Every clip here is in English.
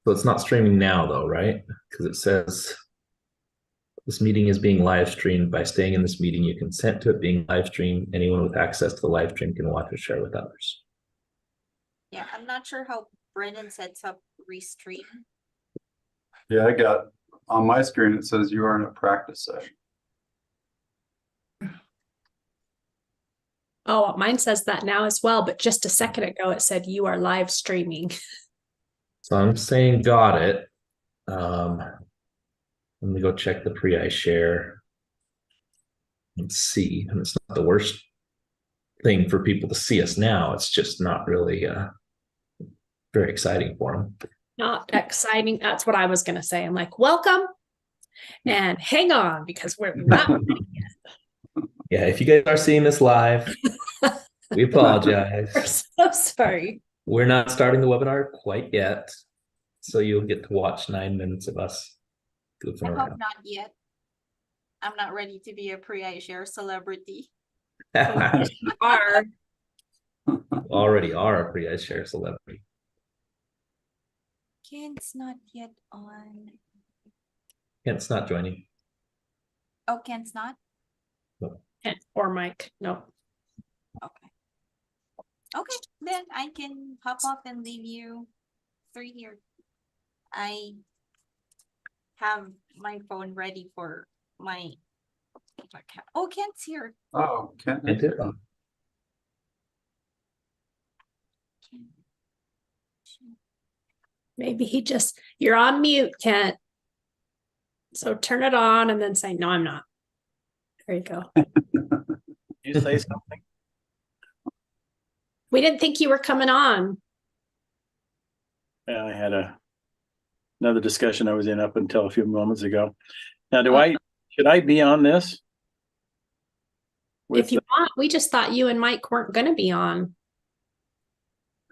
So it's not streaming now though, right? Because it says this meeting is being live streamed. By staying in this meeting, you consent to it being live streamed. Anyone with access to the live stream can watch or share with others. Yeah, I'm not sure how Brennan sets up restream. Yeah, I got on my screen, it says you are in a practice session. Oh, mine says that now as well, but just a second ago it said you are live streaming. So I'm saying got it. Let me go check the PREIshare and see. And it's not the worst thing for people to see us now. It's just not really very exciting for them. Not exciting. That's what I was going to say. I'm like, welcome and hang on because we're not ready yet. Yeah, if you guys are seeing this live, we apologize. We're so sorry. We're not starting the webinar quite yet. So you'll get to watch 9 minutes of us goofing I hope around. not yet. I'm not ready to be a PREIshare celebrity. Are Already are a PREIshare celebrity. Ken's not yet on. Kent's not joining. Oh, Ken's not? or Mike. No. Okay. Okay, then I can pop up and leave you 3 here. I have my phone ready for my. Oh, Kent's here. Oh, can't Kent is on. Maybe he just, you're on mute, Kent. So turn it on and then say, no, I'm not. There you go. You say something? We didn't think you were coming on. Yeah, I had another discussion I was in up until a few moments ago. Now, should I be on this? If you want, we just thought you and Mike weren't going to be on.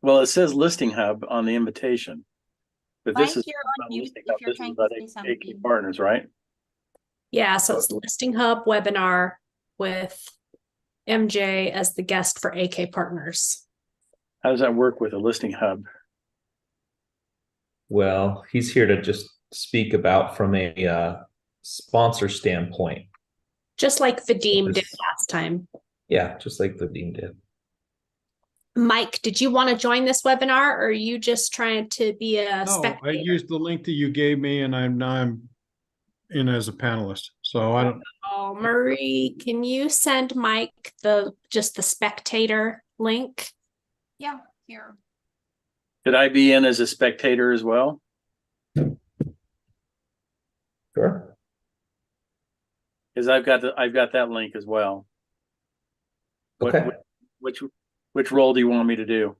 Well, it says listing hub on the invitation. But this Mike, is you're on not mute listing if hub, you're this is trying to about say AK something. Partners, right? Yeah, so it's Listing Hub webinar with MJ as the guest for AK Partners. How does that work with a listing hub? Well, he's here to just speak about from a sponsor standpoint. Just like Vadim did last time. Yeah, just like the Dean did. Mike, did you want to join this webinar or are you just trying to be a No, spectator? I used the link that you gave me and I'm in as a panelist. So I don't. Oh, Marie, can you send Mike just the spectator link? Yeah, here. Could I be in as a spectator as well? Sure. Because I've got that link as well. Okay. Which role do you want me to do?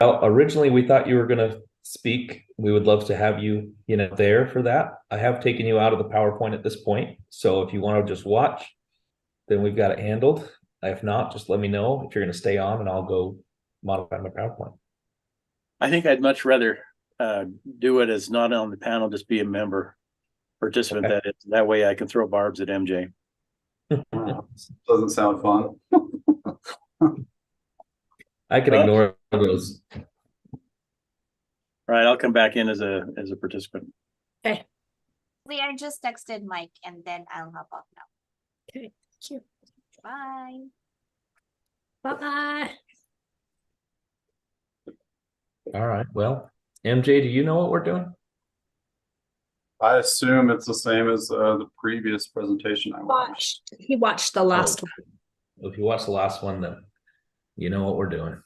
Well, originally we thought you were going to speak. We would love to have you, there for that. I have taken you out of the PowerPoint at this point. So if you want to just watch, then we've got it handled. If not, just let me know if you're going to stay on and I'll go modify my PowerPoint. I think I'd much rather do it as not on the panel, just be a member participant. Okay. That way I can throw barbs at MJ. Doesn't sound fun. I can ignore those. All right, I'll come back in as a participant. Okay. Lee, I just texted Mike and then I'll hop off now. Okay. Thank you. Bye. Bye. All right. Well, MJ, do you know what we're doing? I assume it's the same as the previous presentation I watched. He watched the last one. If you watch the last one, then you know what we're doing.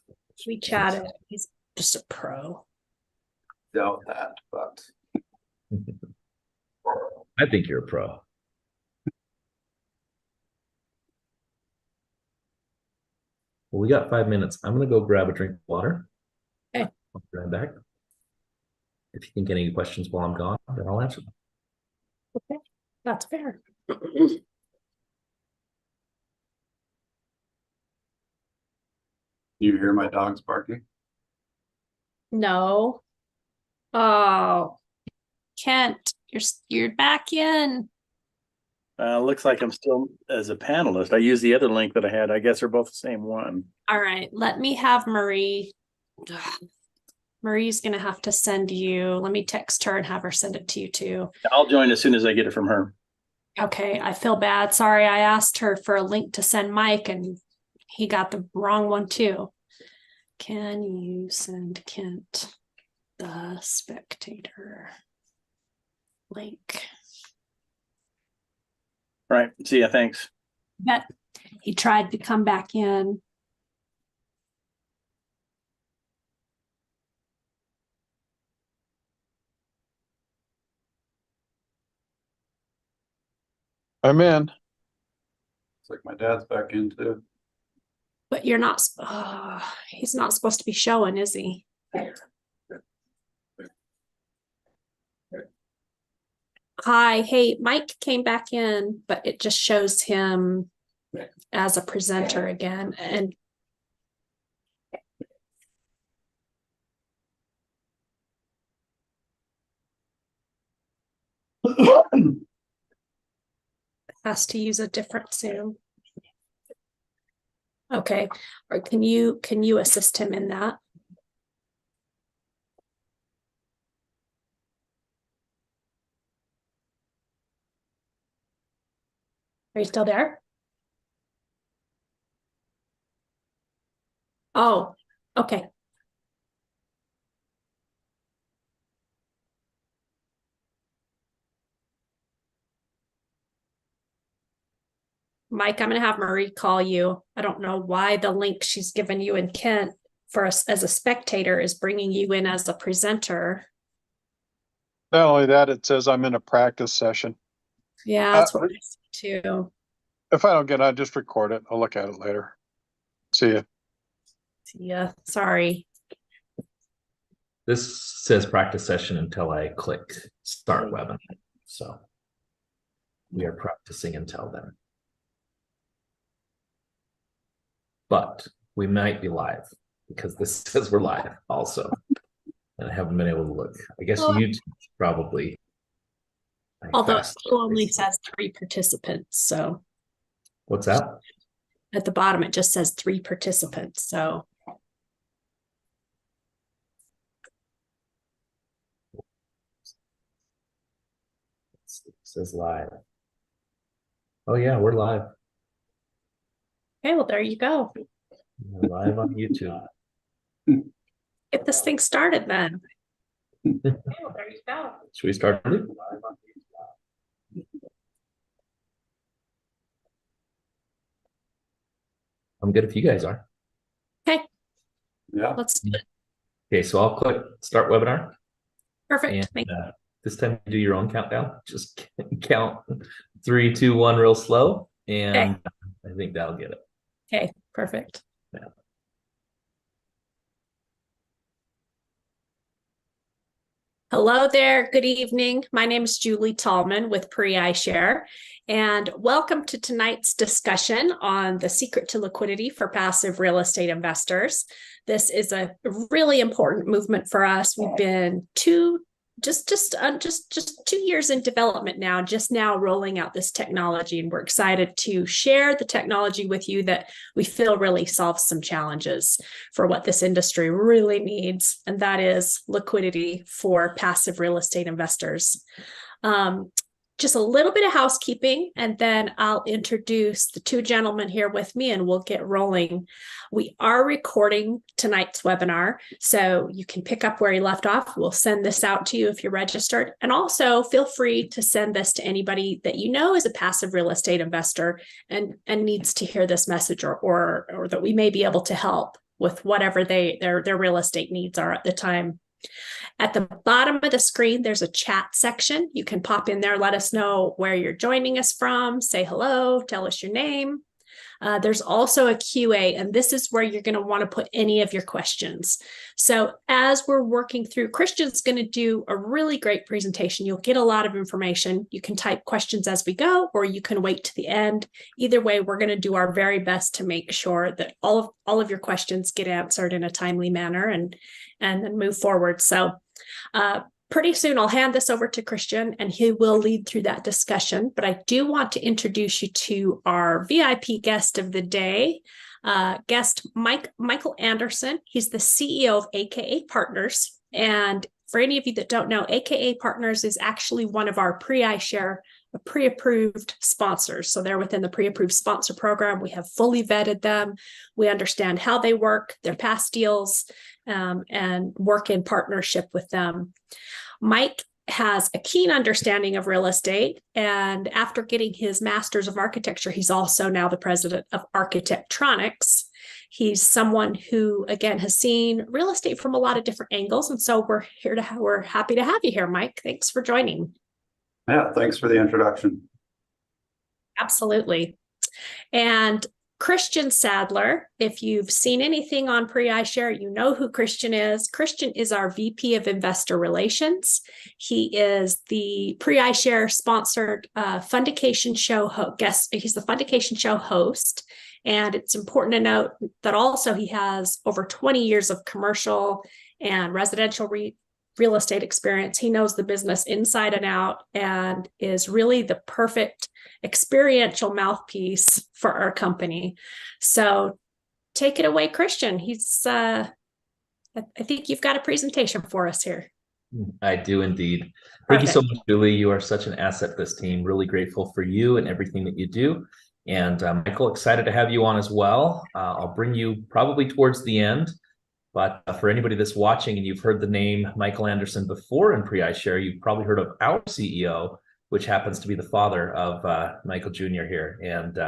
We chatted. He's just a pro. Doubt that, but I think you're a pro. Well, we got 5 minutes. I'm going to go grab a drink of water. Okay. I'll be right back. If you think any questions while I'm gone, then I'll answer them. Okay, that's fair. you hear my dogs barking? No. Oh, Kent, you're back in. Looks like I'm still as a panelist. I used the other link that I had. I guess they're both the same one. All right, let me have Marie. Marie's gonna have to send you, let me text her and have her send it to you too. I'll join as soon as I get it from her. Okay, I feel bad. Sorry, I asked her for a link to send Mike and he got the wrong one too. Can you send Kent the spectator link? Right. See ya. Thanks. Bet he tried to come back in. I'm in. It's like my dad's back in too. But you're not, he's not supposed to be showing, is he? Hi, hey, Mike came back in, but it just shows him as a presenter again. And has to use a different Zoom. Okay, or can you assist him in that? Are you still there? Oh, okay. Mike, I'm gonna have Marie call you. I don't know why the link she's given you in Kent for us as a spectator is bringing you in as a presenter. Not only that, it says I'm in a practice session. Yeah, that's what I see too. If I don't get it, I just record it. I'll look at it later. See ya. Yeah, sorry. This says practice session until I click start webinar. So we are practicing until then. But we might be live because this says we're live also. And I haven't been able to look. I guess YouTube probably. Although it still only says 3 participants. So What's that? at the bottom, it just says 3 participants. So It says live. Oh yeah, we're live. okay, well, there you go. We're live on YouTube. Get this thing started then. Okay, well, there you go. Should we start? I'm good if you guys are. Okay, Yeah. let's do it. Okay, so I'll click start webinar. Perfect. And this time you do your own countdown. Just count 3, 2, 1 real slow. And I think that'll get it. Okay, perfect. Yeah. Hello there. Good evening. My name is Julie Tallman with PREIshare, and welcome to tonight's discussion on the secret to liquidity for passive real estate investors. This is a really important movement for us. We've been just 2 years in development now, just now rolling out this technology, and we're excited to share the technology with you that we feel really solves some challenges for what this industry really needs, and that is liquidity for passive real estate investors. Just a little bit of housekeeping, and then I'll introduce the 2 gentlemen here with me and we'll get rolling. We are recording tonight's webinar, so you can pick up where you left off. We'll send this out to you if you're registered. And also feel free to send this to anybody that you know is a passive real estate investor and needs to hear this message or that we may be able to help with whatever their real estate needs are at the time. At the bottom of the screen, there's a chat section. You can pop in there, let us know where you're joining us from, say hello, tell us your name. There's also a QA, and this is where you're going to want to put any of your questions. So as we're working through, Christian's going to do a really great presentation. You'll get a lot of information. You can type questions as we go, or you can wait to the end. Either way, we're going to do our very best to make sure that all of your questions get answered in a timely manner and then move forward. So pretty soon I'll hand this over to Christian and he will lead through that discussion. But I do want to introduce you to our VIP guest of the day, Michael Anderson. He's the CEO of AKA Partners. And for any of you that don't know, AKA Partners is actually one of our PREIshare pre-approved sponsors. So they're within the pre-approved sponsor program. We have fully vetted them. We understand how they work, their past deals, and work in partnership with them. Mike has a keen understanding of real estate. And after getting his master's of architecture, he's also now the president of Architectronics. He's someone who, again, has seen real estate from a lot of different angles. And so we're happy to have you here, Mike. Thanks for joining. Yeah, thanks for the introduction. Absolutely. And Christian Sadler, if you've seen anything on PREIshare, you know who Christian is. Christian is our VP of Investor Relations. He is the PREIshare sponsored Syndication show guest. He's the Syndication show host. And it's important to note that also he has over 20 years of commercial and residential real estate experience. He knows the business inside and out and is really the perfect experiential mouthpiece for our company. So take it away, Christian. I think you've got a presentation for us here. I do indeed. Thank you so much, Julie. You are such an asset to this team. Really grateful for you and everything that you do. And Michael, excited to have you on as well. I'll bring you probably towards the end. But for anybody that's watching and you've heard the name Michael Anderson before in PREIshare, you've probably heard of our CEO, which happens to be the father of Michael Jr. here. And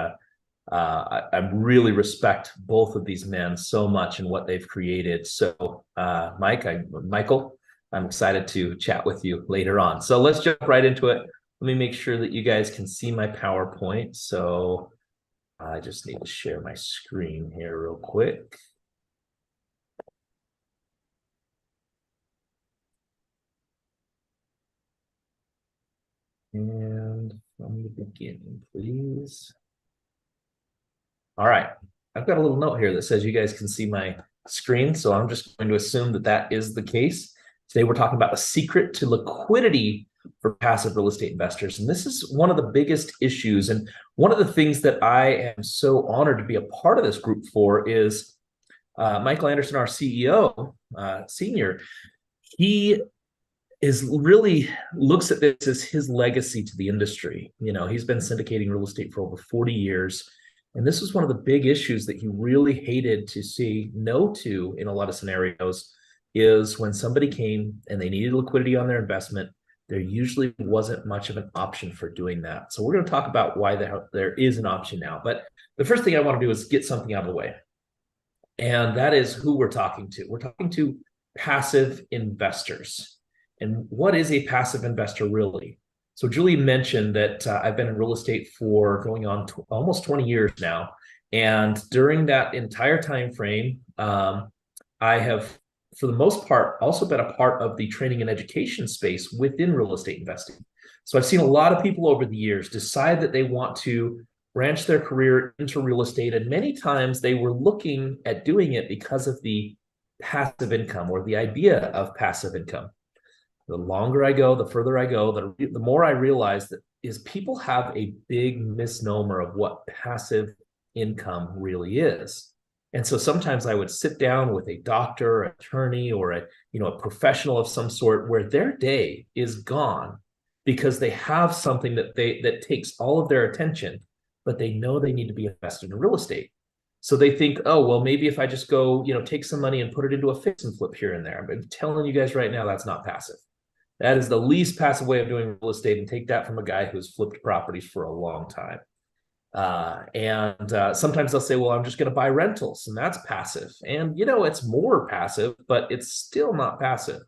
I really respect both of these men so much and what they've created. So Michael, I'm excited to chat with you later on. So let's jump right into it. Let me make sure that you guys can see my PowerPoint. So I just need to share my screen here real quick. And from the beginning, please. All right. I've got a little note here that says you guys can see my screen. So I'm just going to assume that that is the case. Today, we're talking about the secret to liquidity for passive real estate investors. And this is one of the biggest issues. And one of the things that I am so honored to be a part of this group for is Michael Anderson, our CEO, senior. He really looks at this as his legacy to the industry. You know, he's been syndicating real estate for over 40 years. And this was one of the big issues that he really hated to see no to in a lot of scenarios is when somebody came and they needed liquidity on their investment, there usually wasn't much of an option for doing that. So we're going to talk about why there is an option now. But the first thing I want to do is get something out of the way. And that is who we're talking to. We're talking to passive investors. And what is a passive investor really? So Julie mentioned that I've been in real estate for going on almost 20 years now. And during that entire time frame, I have, for the most part, also been a part of the training and education space within real estate investing. So I've seen a lot of people over the years decide that they want to branch their career into real estate. And many times they were looking at doing it because of the passive income or the idea of passive income. The longer I go, the further I go, the more I realize that people have a big misnomer of what passive income really is. And so sometimes I would sit down with a doctor, an attorney, or a professional of some sort where their day is gone because they have something that takes all of their attention, but they know they need to be invested in real estate. So they think, oh, well, maybe if I just go, take some money and put it into a fix and flip here and there. I'm telling you guys right now, that's not passive. That is the least passive way of doing real estate, and take that from a guy who's flipped properties for a long time. Sometimes they'll say, well, I'm just going to buy rentals, and that's passive. And, it's more passive, but it's still not passive.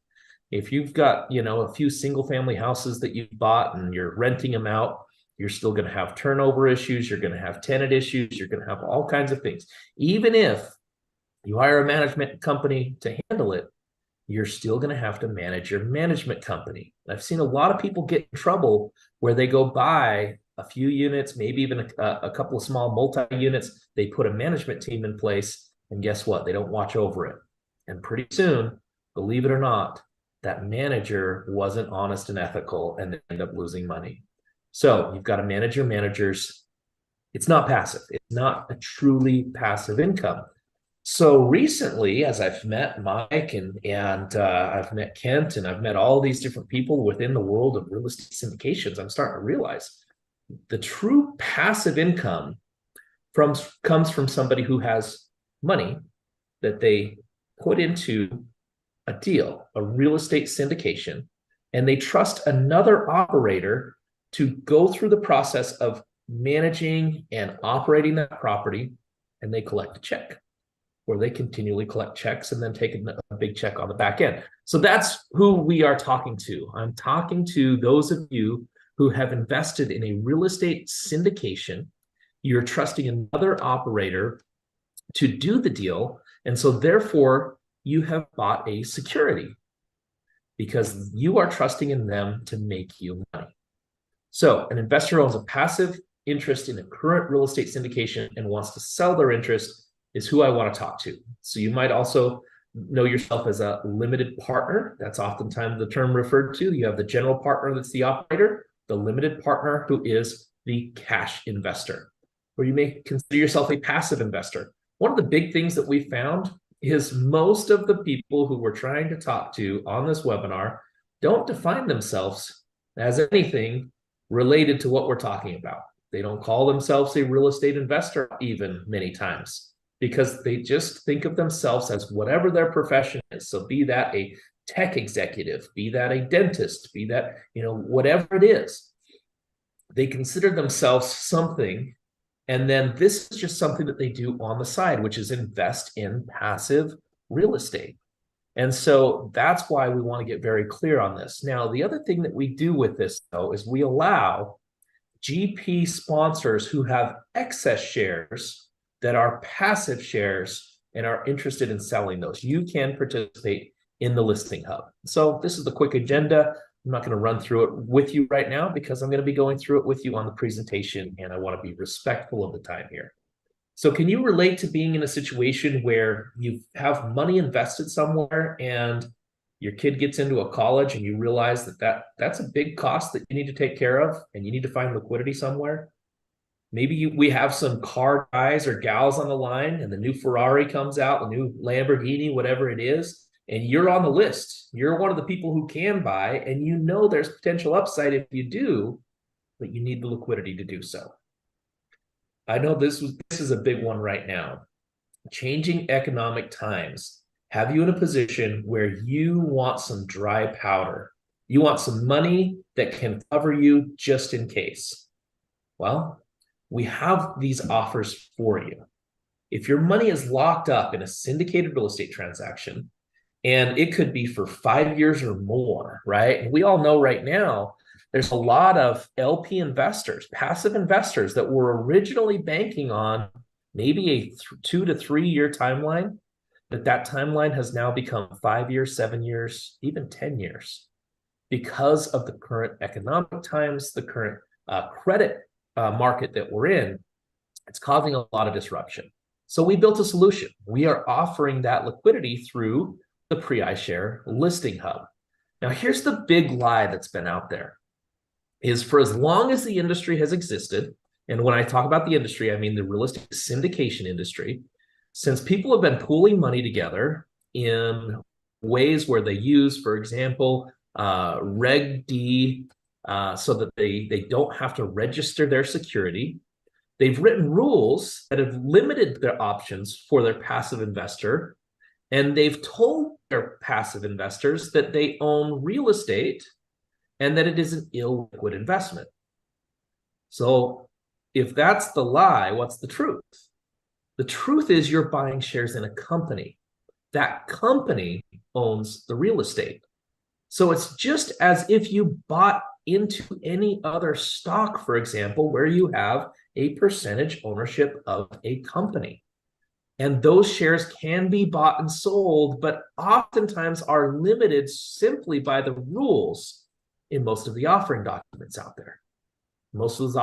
If you've got, a few single family houses that you've bought and you're renting them out, you're still going to have turnover issues. You're going to have tenant issues. You're going to have all kinds of things. Even if you hire a management company to handle it, you're still going to have to manage your management company. I've seen a lot of people get in trouble where they go buy a few units, maybe even a couple of small multi-units. They put a management team in place, and guess what? They don't watch over it. And pretty soon, believe it or not, that manager wasn't honest and ethical, and they end up losing money. So you've got to manage your managers. It's not passive. It's not a truly passive income. So recently, as I've met Mike and I've met Kent and I've met all these different people within the world of real estate syndications, I'm starting to realize the true passive income comes from somebody who has money that they put into a deal, a real estate syndication, and they trust another operator to go through the process of managing and operating that property, and they collect a check, or they continually collect checks and then take a big check on the back end. So that's who we are talking to. I'm talking to those of you who have invested in a real estate syndication. You're trusting another operator to do the deal. And so therefore, you have bought a security because you are trusting in them to make you money. So an investor owns a passive interest in a current real estate syndication and wants to sell their interest is who I want to talk to. So you might also know yourself as a limited partner. That's oftentimes the term referred to. You have the general partner that's the operator, the limited partner who is the cash investor, or you may consider yourself a passive investor. One of the big things that we found is most of the people who we're trying to talk to on this webinar don't define themselves as anything related to what we're talking about. They don't call themselves a real estate investor even many times because they just think of themselves as whatever their profession is. So be that a tech executive, be that a dentist, be that, whatever it is, they consider themselves something. And then this is just something that they do on the side, which is invest in passive real estate. And so that's why we want to get very clear on this. Now, the other thing that we do with this, though, is we allow GP sponsors who have excess shares that are passive shares and are interested in selling those. You can participate in the listing hub. So this is the quick agenda. I'm not going to run through it with you right now because I'm going to be going through it with you on the presentation, and I want to be respectful of the time here. So can you relate to being in a situation where you have money invested somewhere and your kid gets into a college and you realize that's a big cost that you need to take care of and you need to find liquidity somewhere? Maybe we have some car guys or gals on the line and the new Ferrari comes out, the new Lamborghini, whatever it is, and you're on the list. You're one of the people who can buy, and there's potential upside if you do, but you need the liquidity to do so. I know this is a big one right now. Changing economic times have you in a position where you want some dry powder. You want some money that can cover you just in case. Well, we have these offers for you. If your money is locked up in a syndicated real estate transaction, and it could be for 5 years or more, right? And we all know right now, there's a lot of LP investors, passive investors that were originally banking on maybe a 2 to 3 year timeline, but that timeline has now become 5 years, 7 years, even 10 years because of the current economic times, the current credit market that we're in. It's causing a lot of disruption. So we built a solution. We are offering that liquidity through the PREIshare listing hub. Now, here's the big lie that's been out there is for as long as the industry has existed, and when I talk about the industry, I mean the real estate syndication industry, since people have been pooling money together in ways where they use, for example, Reg D, so that they don't have to register their security. They've written rules that have limited their options for their passive investor, and they've told their passive investors that they own real estate and that it is an illiquid investment. So if that's the lie, what's the truth? The truth is you're buying shares in a company. That company owns the real estate. So it's just as if you bought into any other stock, for example, where you have a percentage ownership of a company. And those shares can be bought and sold, but oftentimes are limited simply by the rules in most of the offering documents out there. Most of those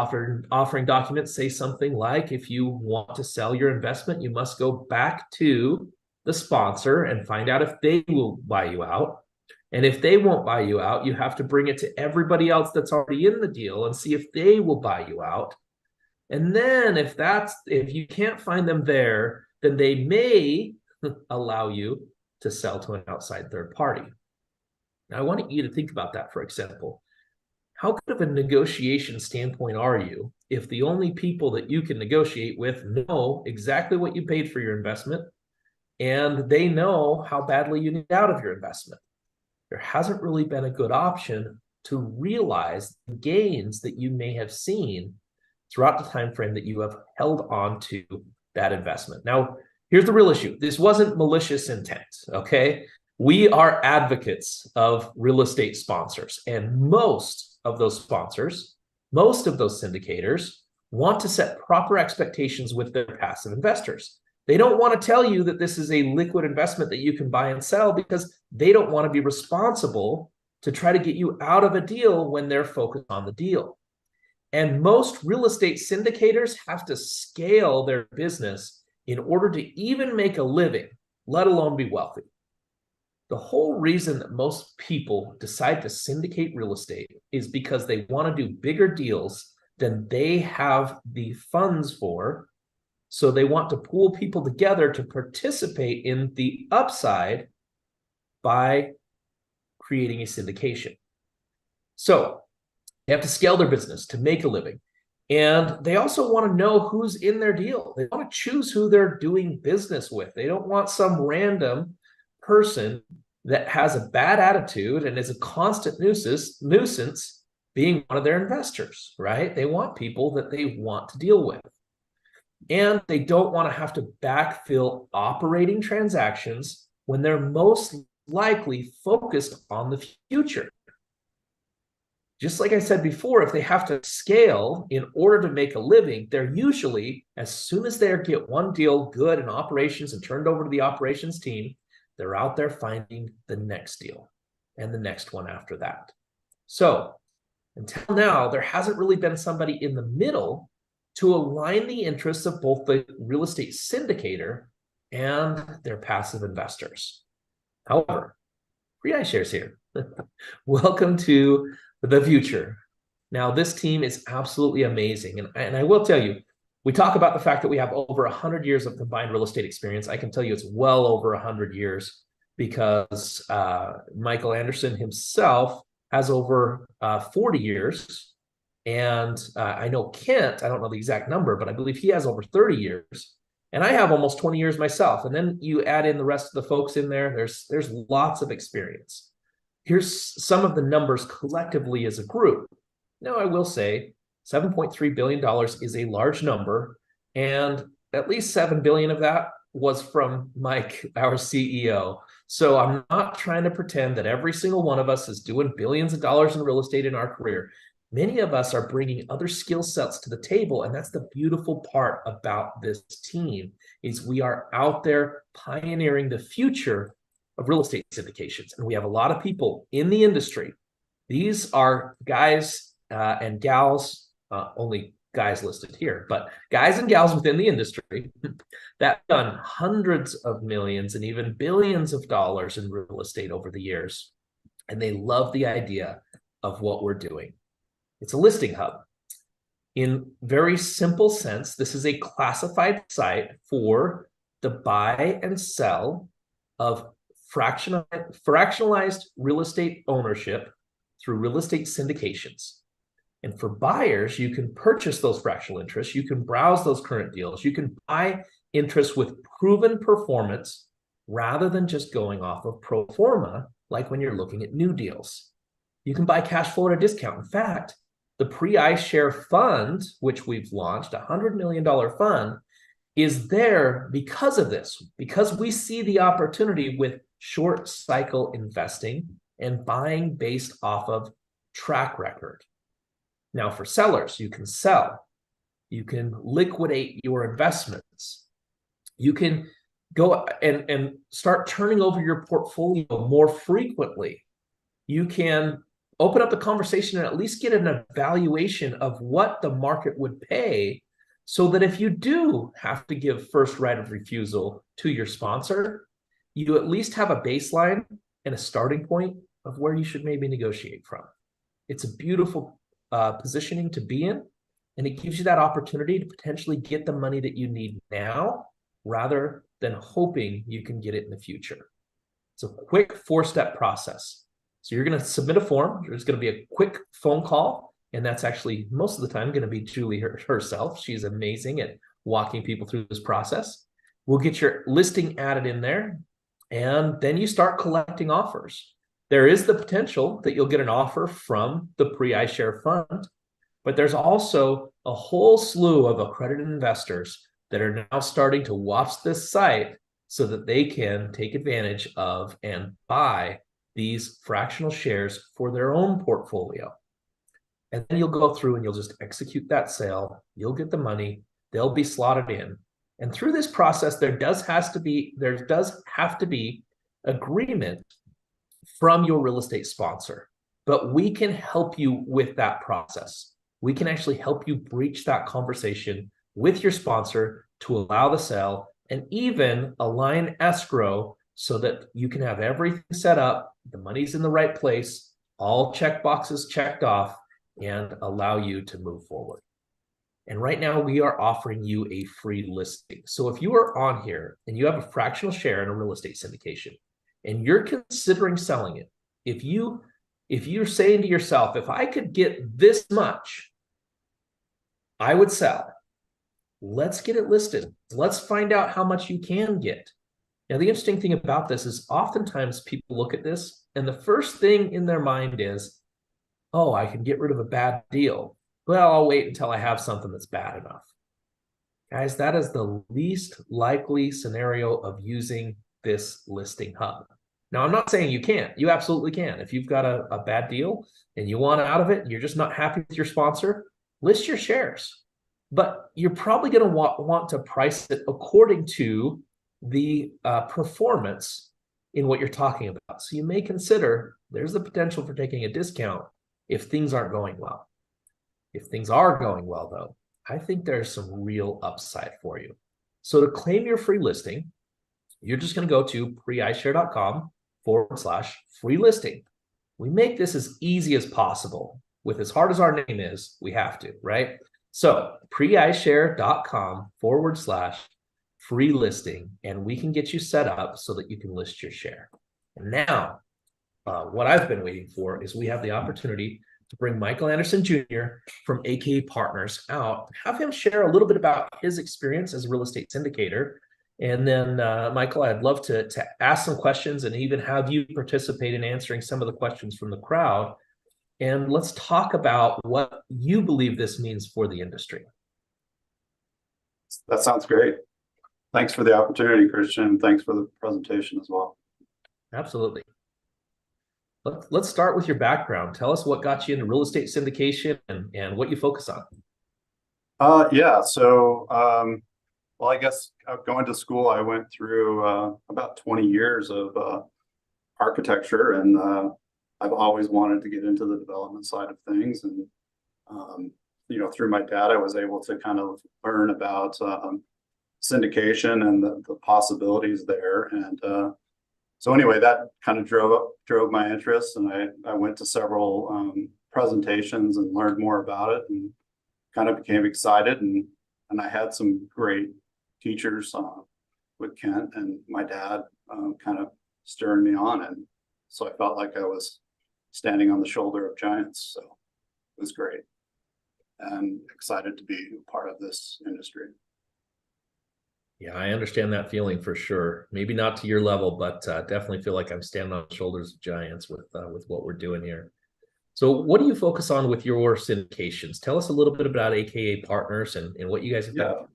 offering documents say something like, if you want to sell your investment, you must go back to the sponsor and find out if they will buy you out. And if they won't buy you out, you have to bring it to everybody else that's already in the deal and see if they will buy you out. And then if you can't find them there, then they may allow you to sell to an outside third party. Now, I want you to think about that, for example. How good of a negotiation standpoint are you if the only people that you can negotiate with know exactly what you paid for your investment and they know how badly you need out of your investment? There hasn't really been a good option to realize the gains that you may have seen throughout the time frame that you have held on to that investment. Now, here's the real issue. This wasn't malicious intent, okay? We are advocates of real estate sponsors, and most of those sponsors, most of those syndicators want to set proper expectations with their passive investors. They don't want to tell you that this is a liquid investment that you can buy and sell because they don't want to be responsible to try to get you out of a deal when they're focused on the deal. And most real estate syndicators have to scale their business in order to even make a living, let alone be wealthy. The whole reason that most people decide to syndicate real estate is because they want to do bigger deals than they have the funds for. So they want to pool people together to participate in the upside by creating a syndication. So they have to scale their business to make a living. And they also want to know who's in their deal. They want to choose who they're doing business with. They don't want some random person that has a bad attitude and is a constant nuisance being one of their investors, right? They want people that they want to deal with. And they don't want to have to backfill operating transactions when they're most likely focused on the future. Just like I said before, if they have to scale in order to make a living, they're usually, as soon as they get one deal good in operations and turned over to the operations team, they're out there finding the next deal and the next one after that. So until now, there hasn't really been somebody in the middle to align the interests of both the real estate syndicator and their passive investors. However, PREIshare's here. Welcome to the future. Now, this team is absolutely amazing. And I will tell you, we talk about the fact that we have over 100 years of combined real estate experience. I can tell you it's well over 100 years because Michael Anderson himself has over 40 years. And I know Kent, I don't know the exact number, but I believe he has over 30 years. And I have almost 20 years myself. And then you add in the rest of the folks in there, there's lots of experience. Here's some of the numbers collectively as a group. Now, I will say $7.3 billion is a large number, and at least $7 billion of that was from Mike, our CEO. So I'm not trying to pretend that every single one of us is doing billions of dollars in real estate in our career. Many of us are bringing other skill sets to the table, and that's the beautiful part about this team is we are out there pioneering the future of real estate syndications, and we have a lot of people in the industry. These are guys and gals, only guys listed here, but guys and gals within the industry that have done hundreds of millions and even billions of dollars in real estate over the years, and they love the idea of what we're doing. It's a listing hub. In very simple sense, this is a classified site for the buy and sell of fractionalized real estate ownership through real estate syndications. And for buyers, you can purchase those fractional interests. You can browse those current deals. You can buy interests with proven performance rather than just going off of pro forma, like when you're looking at new deals. You can buy cash flow at a discount. In fact, the PREIshare fund, which we've launched, a $100 million fund, is there because of this, because we see the opportunity with short cycle investing and buying based off of track record. Now, for sellers, you can sell, you can liquidate your investments, you can go and start turning over your portfolio more frequently. You can open up the conversation and at least get an evaluation of what the market would pay so that if you do have to give first right of refusal to your sponsor, you at least have a baseline and a starting point of where you should maybe negotiate from. It's a beautiful positioning to be in, and it gives you that opportunity to potentially get the money that you need now rather than hoping you can get it in the future. It's a quick 4-step process. So you're going to submit a form. There's going to be a quick phone call. And that's actually most of the time going to be Julie herself. She's amazing at walking people through this process. We'll get your listing added in there. And then you start collecting offers. There is the potential that you'll get an offer from the PREIshare fund, but there's also a whole slew of accredited investors that are now starting to watch this site so that they can take advantage of and buy these fractional shares for their own portfolio. And then you'll go through and you'll just execute that sale. You'll get the money. They'll be slotted in. And through this process, there does have to be agreement from your real estate sponsor. But we can help you with that process. We can actually help you breach that conversation with your sponsor to allow the sale and even align escrow so that you can have everything set up, the money's in the right place, all check boxes checked off, and allow you to move forward. And right now we are offering you a free listing. So if you are on here and you have a fractional share in a real estate syndication and you're considering selling it, if you're saying to yourself, if I could get this much, I would sell. Let's get it listed. Let's find out how much you can get. Now, the interesting thing about this is oftentimes people look at this and the first thing in their mind is, oh, I can get rid of a bad deal. Well, I'll wait until I have something that's bad enough. Guys, that is the least likely scenario of using this listing hub. Now, I'm not saying you can't. You absolutely can. If you've got a bad deal and you want out of it and you're just not happy with your sponsor, list your shares. But you're probably going to want to price it according to the performance in what you're talking about. So you may consider there's the potential for taking a discount if things aren't going well. If things are going well, though, I think there's some real upside for you. So to claim your free listing, you're just going to go to PREIshare.com/free listing. We make this as easy as possible. With as hard as our name is, we have to, right? So PREIshare.com/free listing, and we can get you set up so that you can list your share. And now, what I've been waiting for is we have the opportunity to bring Michael Anderson Jr. from AKA Partners out, have him share a little bit about his experience as a real estate syndicator. And then, Michael, I'd love to ask some questions and even have you participate in answering some of the questions from the crowd. And let's talk about what you believe this means for the industry. That sounds great. Thanks for the opportunity, Christian. Thanks for the presentation as well. Absolutely. Let's start with your background. Tell us what got you into real estate syndication and what you focus on. Yeah, so well, I guess going to school, I went through about 20 years of architecture, and I've always wanted to get into the development side of things. And you know, through my dad, I was able to kind of learn about syndication and the possibilities there. And so anyway, that kind of drove my interest, and I went to several presentations and learned more about it, and kind of became excited. And I had some great teachers with Kent and my dad kind of stirring me on, and so I felt like I was standing on the shoulder of giants. So it was great, and excited to be part of this industry. Yeah, I understand that feeling for sure. Maybe not to your level, but definitely feel like I'm standing on the shoulders of giants with what we're doing here. So what do you focus on with your syndications? Tell us a little bit about AKA Partners and what you guys have done.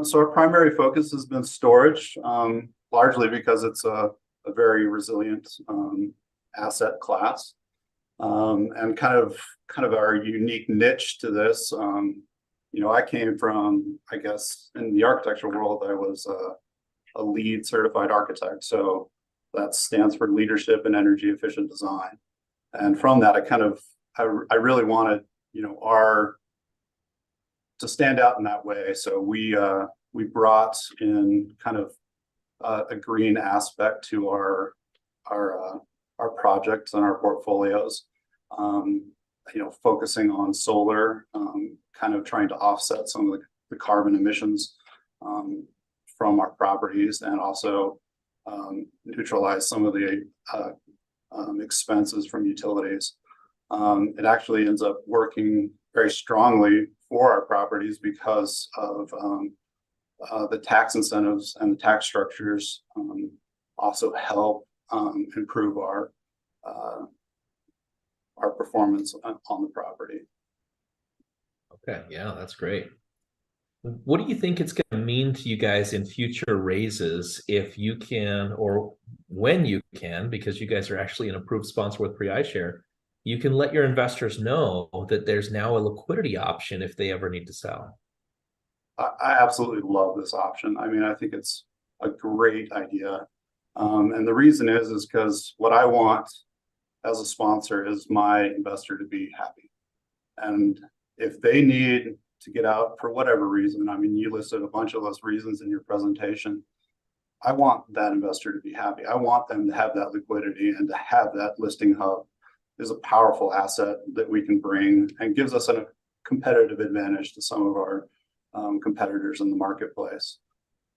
So our primary focus has been storage, largely because it's a very resilient asset class. And kind of our unique niche to this, you know, I came from, I guess, in the architecture world, I was a LEED certified architect. So that stands for leadership and energy efficient design. And from that, I really wanted, you know, to stand out in that way. So we brought in kind of a green aspect to our projects and our portfolios. You know, focusing on solar, kind of trying to offset some of the carbon emissions from our properties, and also neutralize some of the expenses from utilities. It actually ends up working very strongly for our properties because of the tax incentives, and the tax structures also help improve our performance on the property. Okay, yeah, that's great. What do you think it's going to mean to you guys in future raises if you can, or when you can, because you guys are actually an approved sponsor with PREIshare, you can let your investors know that there's now a liquidity option if they ever need to sell? I absolutely love this option. I mean, I think it's a great idea. And the reason is because what I want as a sponsor is my investor to be happy. And if they need to get out for whatever reason, I mean, you listed a bunch of those reasons in your presentation. I want that investor to be happy. I want them to have that liquidity, and to have that listing hub is a powerful asset that we can bring, and gives us a competitive advantage to some of our competitors in the marketplace.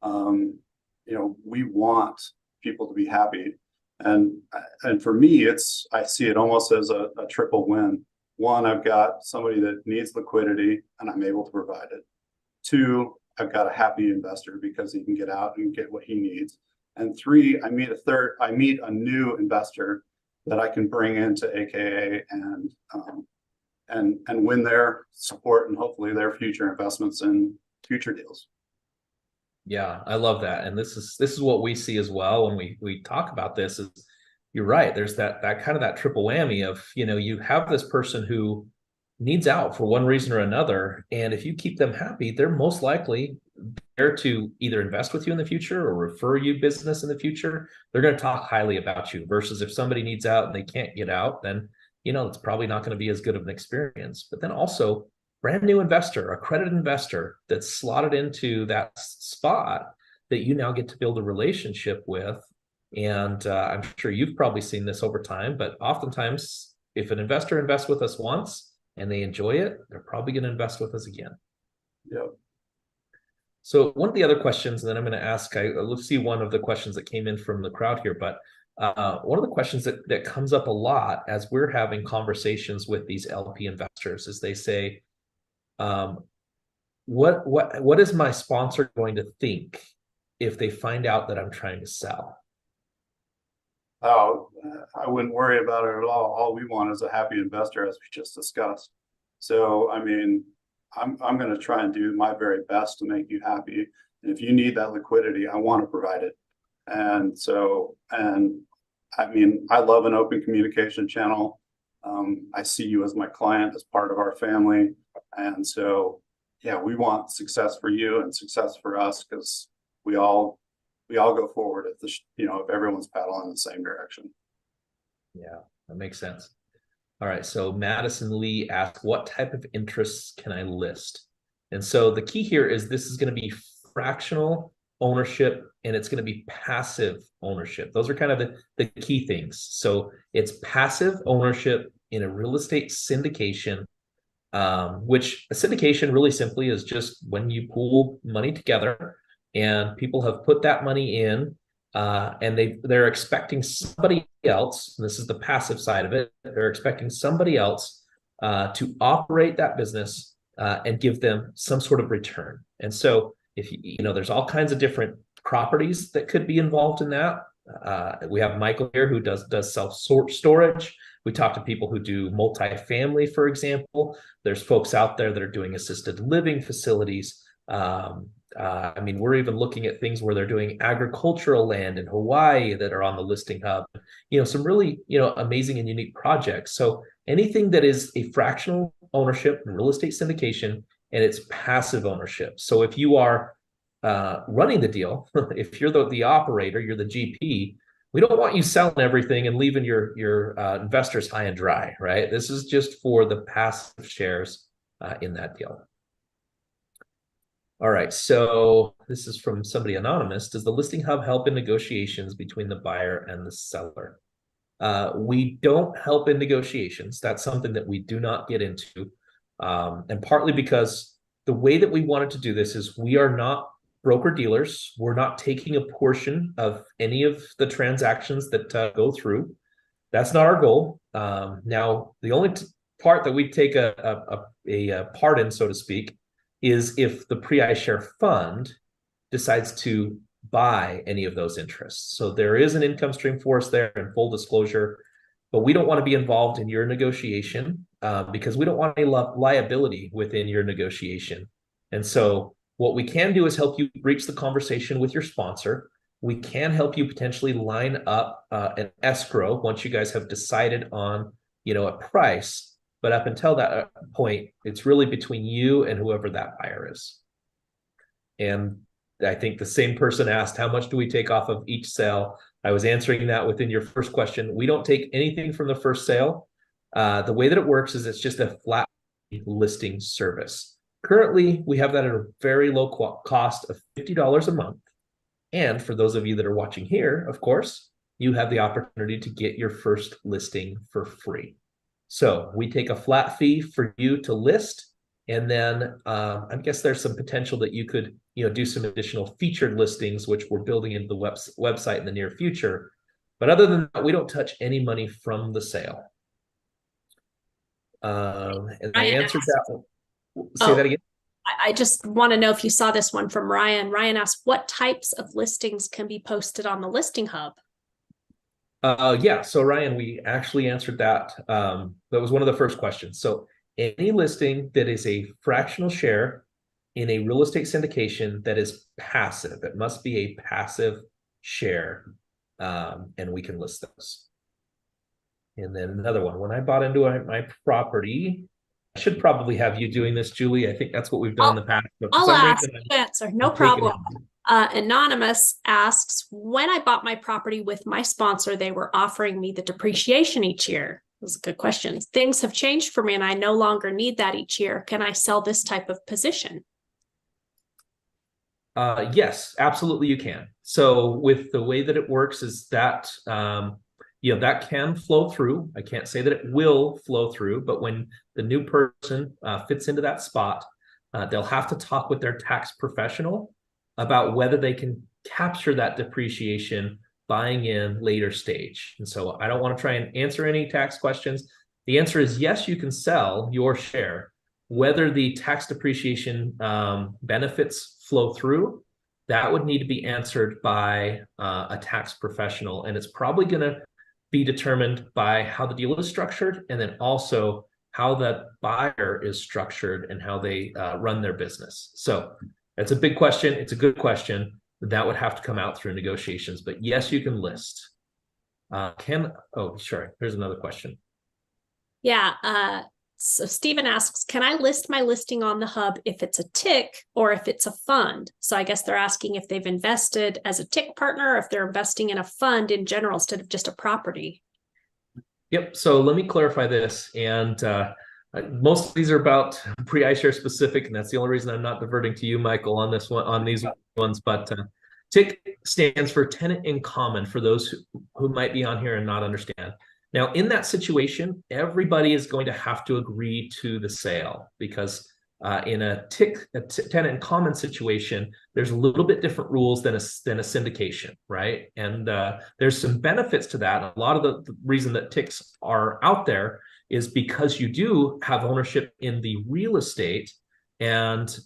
You know, we want people to be happy. And for me, I see it almost as a triple win. One, I've got somebody that needs liquidity and I'm able to provide it. Two, I've got a happy investor because he can get out and get what he needs. And three, I meet a new investor that I can bring into AKA and win their support, and hopefully their future investments in future deals. Yeah, I love that. And this is what we see as well when we talk about this. Is you're right. There's that kind of that triple whammy of, you know, you have this person who needs out for one reason or another, and if you keep them happy, they're most likely there to either invest with you in the future or refer you business in the future. They're going to talk highly about you, versus if somebody needs out and they can't get out, then, you know, it's probably not going to be as good of an experience. But then also, brand new investor, accredited investor that's slotted into that spot that you now get to build a relationship with. And I'm sure you've probably seen this over time, but oftentimes if an investor invests with us once and they enjoy it, they're probably going to invest with us again. Yep. So one of the other questions, and then I'm going to ask, let's see one of the questions that came in from the crowd here, but one of the questions that comes up a lot as we're having conversations with these LP investors is they say, what is my sponsor going to think if they find out that I'm trying to sell? Oh, I wouldn't worry about it at all. All we want is a happy investor, as we just discussed. So, I mean, I'm going to try and do my very best to make you happy. And if you need that liquidity, I want to provide it. And so, and I mean, I love an open communication channel. I see you as my client, as part of our family. And so, yeah, we want success for you and success for us, because we all go forward if if everyone's paddling in the same direction. Yeah, that makes sense. All right, so Madison Lee asked, what type of interests can I list? And so the key here is this is going to be fractional ownership, and it's going to be passive ownership. Those are kind of the key things. So it's passive ownership in a real estate syndication, which a syndication really simply is just when you pool money together and people have put that money in, and they're expecting somebody else, and this is the passive side of it, they're expecting somebody else to operate that business and give them some sort of return. And so if you know, there's all kinds of different properties that could be involved in that. We have Michael here who does self-storage. We talk to people who do multifamily, for example. There's folks out there that are doing assisted living facilities. I mean, we're even looking at things where they're doing agricultural land in Hawaii that are on the listing hub, you know, some really, you know, amazing and unique projects. So anything that is a fractional ownership in real estate syndication, and it's passive ownership. So if you are running the deal, if you're the operator, you're the GP, we don't want you selling everything and leaving your investors high and dry, right? This is just for the passive shares in that deal. All right, so this is from somebody anonymous. Does the listing hub help in negotiations between the buyer and the seller? We don't help in negotiations. That's something that we do not get into. And partly because the way that we wanted to do this is we are not broker dealers. We're not taking a portion of any of the transactions that go through. That's not our goal. Now, the only part that we take a part in, so to speak, is if the PREIshare fund decides to buy any of those interests. So there is an income stream for us there in full disclosure, but we don't want to be involved in your negotiation because we don't want any liability within your negotiation. And so what we can do is help you reach the conversation with your sponsor. We can help you potentially line up an escrow once you guys have decided on, a price. But up until that point, it's really between you and whoever that buyer is. And I think the same person asked, how much do we take off of each sale? I was answering that within your first question. We don't take anything from the first sale. The way that it works is it's just a flat listing service. Currently, we have that at a very low cost of $50 a month. And for those of you that are watching here, of course, you have the opportunity to get your first listing for free. So we take a flat fee for you to list. And then I guess there's some potential that you could, do some additional featured listings, which we're building into the website in the near future. But other than that, we don't touch any money from the sale. And I answered that. Say that again. I just want to know if you saw this one from Ryan. Ryan asked, what types of listings can be posted on the listing hub? Yeah, so Ryan, we actually answered that. That was one of the first questions. So any listing that is a fractional share in a real estate syndication that is passive, it must be a passive share, and we can list those. And then another one, when I bought into my property, I should probably have you doing this, Julie. I think that's what we've done in the past. But I'll ask, answer, no problem. It. Anonymous asks, when I bought my property with my sponsor, they were offering me the depreciation each year. Those are good questions. Things have changed for me and I no longer need that each year. Can I sell this type of position? Yes, absolutely you can. So with the way that it works is that, that can flow through. I can't say that it will flow through, but when the new person fits into that spot, they'll have to talk with their tax professional about whether they can capture that depreciation buying in later stage. And so I don't want to try and answer any tax questions. The answer is yes, you can sell your share. Whether the tax depreciation benefits flow through, that would need to be answered by a tax professional. And it's probably going to be determined by how the deal is structured and then also how the buyer is structured and how they run their business. So that's a big question. It's a good question. That would have to come out through negotiations, but yes, you can list. Sure. Here's another question. Yeah. So Stephen asks, can I list my listing on the hub if it's a TIC or if it's a fund? So I guess they're asking if they've invested as a TIC partner, or if they're investing in a fund in general instead of just a property. Yep. So let me clarify this. And most of these are about PREIshare specific, and that's the only reason I'm not diverting to you, Michael, on this one, on these ones. But TIC stands for tenant in common for those who might be on here and not understand. Now, in that situation, everybody is going to have to agree to the sale because in a tenant in common situation, there's a little bit different rules than a syndication, right? And there's some benefits to that. A lot of the reason that TICs are out there is because you do have ownership in the real estate, and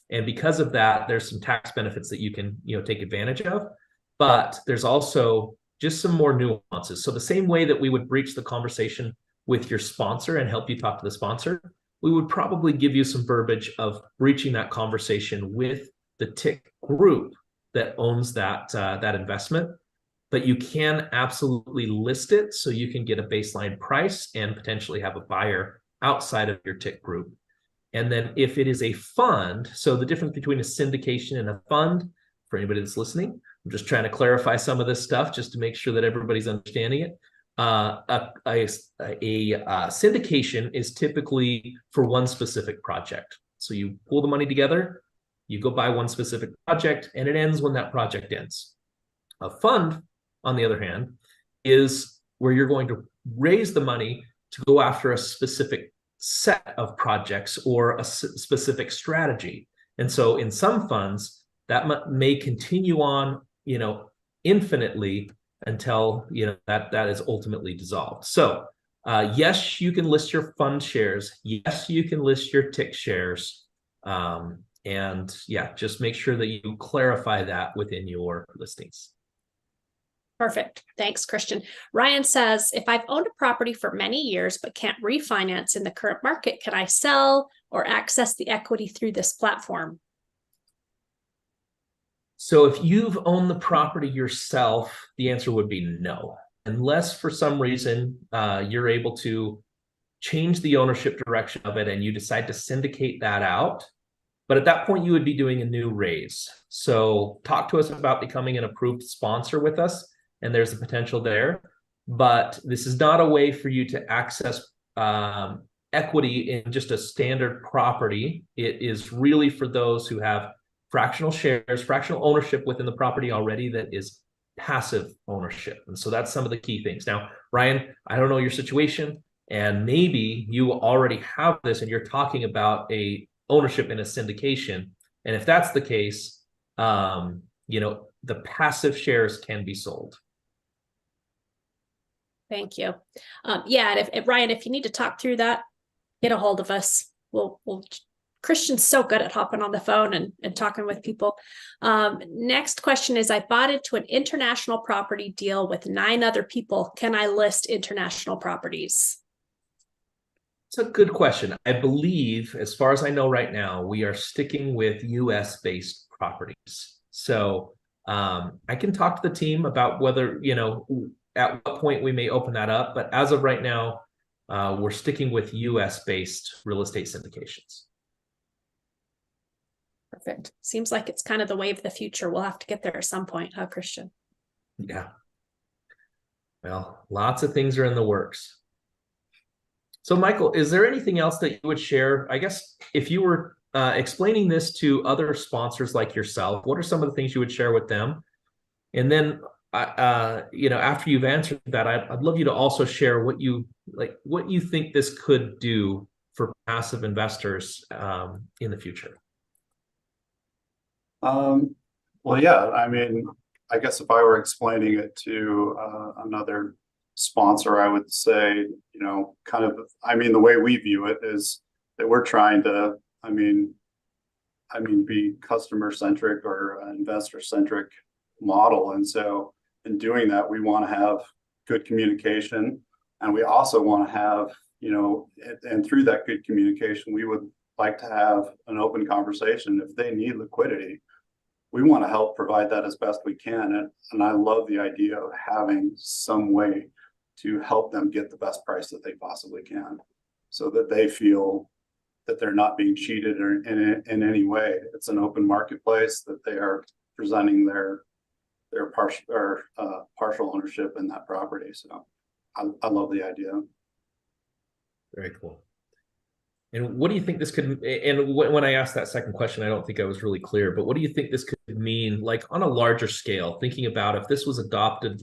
because of that, there's some tax benefits that you can take advantage of. But there's also just some more nuances. So the same way that we would breach the conversation with your sponsor and help you talk to the sponsor, we would probably give you some verbiage of breaching that conversation with the TIC group that owns that investment. But you can absolutely list it so you can get a baseline price and potentially have a buyer outside of your TIC group. And then if it is a fund, so the difference between a syndication and a fund, for anybody that's listening, I'm just trying to clarify some of this stuff just to make sure that everybody's understanding it. A syndication is typically for one specific project. So you pull the money together, you go buy one specific project, and it ends when that project ends. A fund, on the other hand, is where you're going to raise the money to go after a specific set of projects or a specific strategy. And so in some funds, that may continue on, infinitely until, that is ultimately dissolved. So yes, you can list your fund shares. Yes, you can list your tick shares. And yeah, just make sure that you clarify that within your listings. Perfect. Thanks, Christian. Ryan says, if I've owned a property for many years but can't refinance in the current market, can I sell or access the equity through this platform? So if you've owned the property yourself, the answer would be no, unless for some reason you're able to change the ownership direction of it and you decide to syndicate that out. But at that point, you would be doing a new raise. So talk to us about becoming an approved sponsor with us, and there's a potential there. But this is not a way for you to access equity in just a standard property. It is really for those who have fractional shares, fractional ownership within the property already that is passive ownership. And so that's some of the key things. Now, Ryan, I don't know your situation, and maybe you already have this and you're talking about a ownership in a syndication. And if that's the case, the passive shares can be sold. Thank you. Yeah, and if Ryan, if you need to talk through that, get a hold of us. We'll Christian's so good at hopping on the phone and talking with people. Next question is, I bought into an international property deal with 9 other people. Can I list international properties? It's a good question. I believe, as far as I know right now, we are sticking with US-based properties. So I can talk to the team about whether, at what point we may open that up. But as of right now, we're sticking with US-based real estate syndications. Perfect. Seems like it's kind of the way of the future. We'll have to get there at some point, huh, Christian? Yeah. Well, lots of things are in the works. So, Michael, is there anything else that you would share? I guess if you were explaining this to other sponsors like yourself, what are some of the things you would share with them? And then, after you've answered that, I'd love you to also share what you think this could do for passive investors in the future. Well, yeah, I mean, I guess if I were explaining it to another sponsor, I would say, the way we view it is that we're trying to, be customer centric or investor centric model. And so in doing that, we want to have good communication, and we also want to have, and through that good communication, we would like to have an open conversation. If they need liquidity, we want to help provide that as best we can. And I love the idea of having some way to help them get the best price that they possibly can, so that they feel that they're not being cheated or in any way. It's an open marketplace, that they are presenting their partial ownership in that property. So I love the idea. Very cool. And what do you think this could, and when I asked that second question, I don't think I was really clear, but what do you think this could mean, like on a larger scale, thinking about if this was adopted,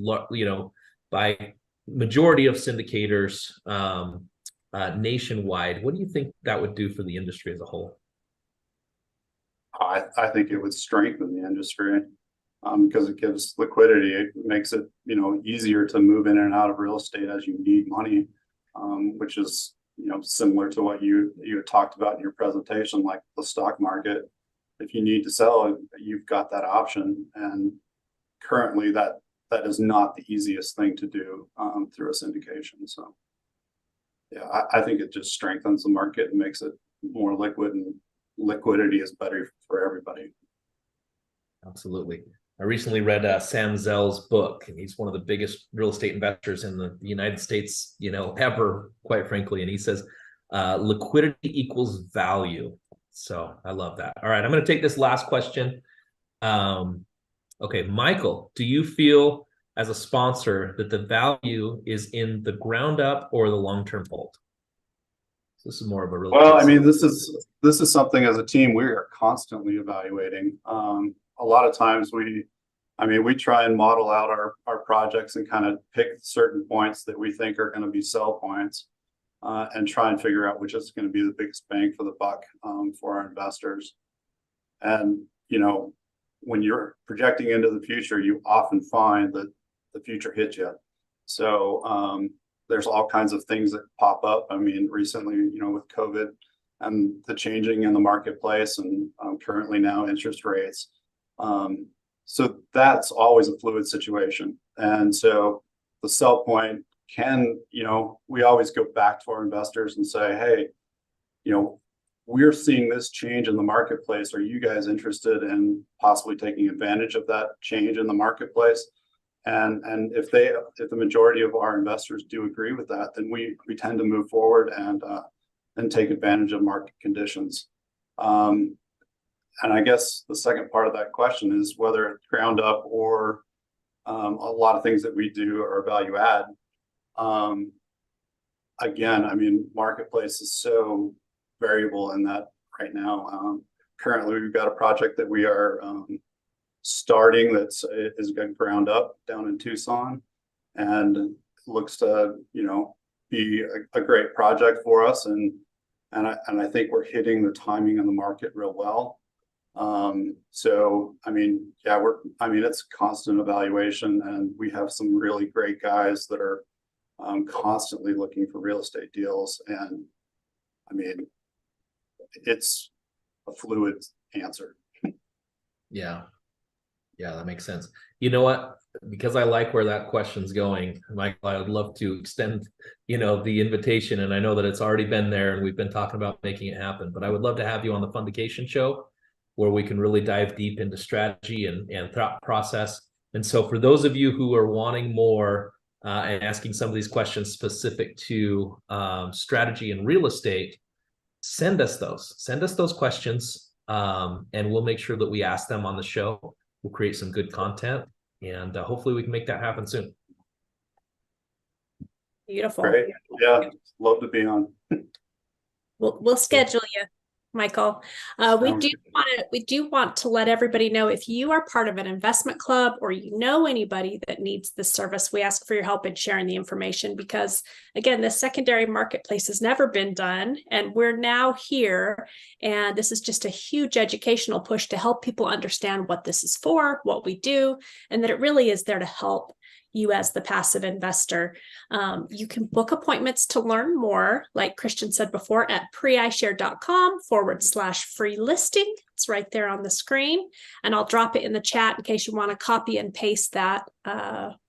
by majority of syndicators nationwide, what do you think that would do for the industry as a whole? I think it would strengthen the industry because it gives liquidity. It makes it, easier to move in and out of real estate as you need money, which is, similar to what you had talked about in your presentation, like the stock market. If you need to sell, you've got that option. And currently that is not the easiest thing to do through a syndication. So yeah, I think it just strengthens the market and makes it more liquid, and liquidity is better for everybody. Absolutely. I recently read Sam Zell's book, and he's one of the biggest real estate investors in the United States, ever, quite frankly. And he says, liquidity equals value. So I love that. All right, I'm going to take this last question. Okay, Michael, do you feel as a sponsor that the value is in the ground up or the long-term hold? So this is more of a real. Well, this is something as a team we are constantly evaluating. A lot of times we try and model out our projects and kind of pick certain points that we think are going to be sell points, and try and figure out which is going to be the biggest bang for the buck for our investors. And when you're projecting into the future, you often find that the future hits you. So there's all kinds of things that pop up. I mean, recently, with COVID and the changing in the marketplace, and currently now interest rates. So that's always a fluid situation. And so the sell point can, we always go back to our investors and say, hey, we're seeing this change in the marketplace. Are you guys interested in possibly taking advantage of that change in the marketplace? And if the majority of our investors do agree with that, then we tend to move forward and take advantage of market conditions. And I guess the second part of that question is whether it's ground up or a lot of things that we do are value add. Again, I mean, marketplace is so variable in that right now. Currently, we've got a project that we are starting is ground up down in Tucson, and looks to be a great project for us, and I think we're hitting the timing in the market real well. So I mean, yeah, it's constant evaluation, and we have some really great guys that are constantly looking for real estate deals, and I mean, it's a fluid answer. Yeah. Yeah, that makes sense. You know what? Because I like where that question's going, Michael, I would love to extend, the invitation. And I know that it's already been there and we've been talking about making it happen, but I would love to have you on the Fundication show where we can really dive deep into strategy and thought process. And so for those of you who are wanting more and asking some of these questions specific to strategy and real estate, send us those questions, and we'll make sure that we ask them on the show. We'll create some good content, and hopefully we can make that happen soon. Beautiful. Great. Yeah, love to be on. We'll schedule you, Michael. We do want to let everybody know, if you are part of an investment club or you know anybody that needs this service, we ask for your help in sharing the information, because again, the secondary marketplace has never been done, and we're now here, and this is just a huge educational push to help people understand what this is for, what we do, and that it really is there to help you as the passive investor. You can book appointments to learn more, like Christian said before, at PREIshare.com/free listing. It's right there on the screen, and I'll drop it in the chat in case you want to copy and paste that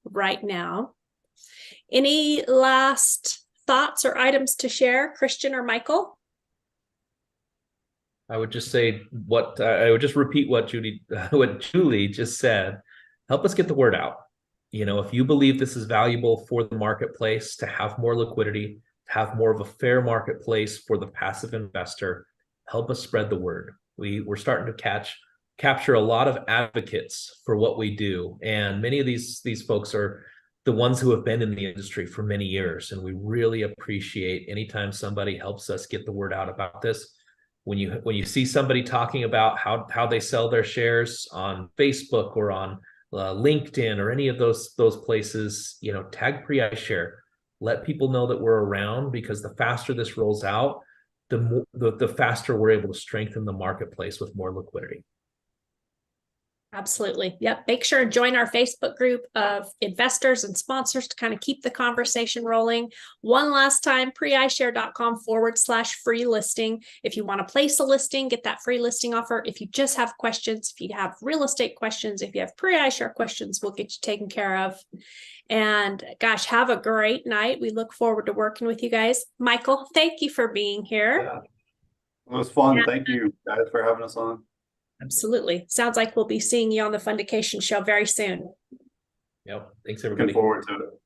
right now. Any last thoughts or items to share, Christian or Michael? I would just say I would just repeat what Julie just said. Help us get the word out. If you believe this is valuable for the marketplace to have more liquidity, to have more of a fair marketplace for the passive investor, help us spread the word. We're starting to capture a lot of advocates for what we do. And many of these folks are the ones who have been in the industry for many years. And we really appreciate anytime somebody helps us get the word out about this. When you see somebody talking about how they sell their shares on Facebook or on LinkedIn or any of those places, tag PREIshare. Let people know that we're around, because the faster this rolls out, the faster we're able to strengthen the marketplace with more liquidity. Absolutely. Yep. Make sure and join our Facebook group of investors and sponsors to kind of keep the conversation rolling. One last time, PREIshare.com/free listing. If you want to place a listing, get that free listing offer. If you just have questions, if you have real estate questions, if you have PREIshare questions, we'll get you taken care of. And gosh, have a great night. We look forward to working with you guys. Michael, thank you for being here. Yeah. It was fun. Thank you guys for having us on. Absolutely. Sounds like we'll be seeing you on the Fundication show very soon. Yep. Thanks, everybody. Looking forward to it.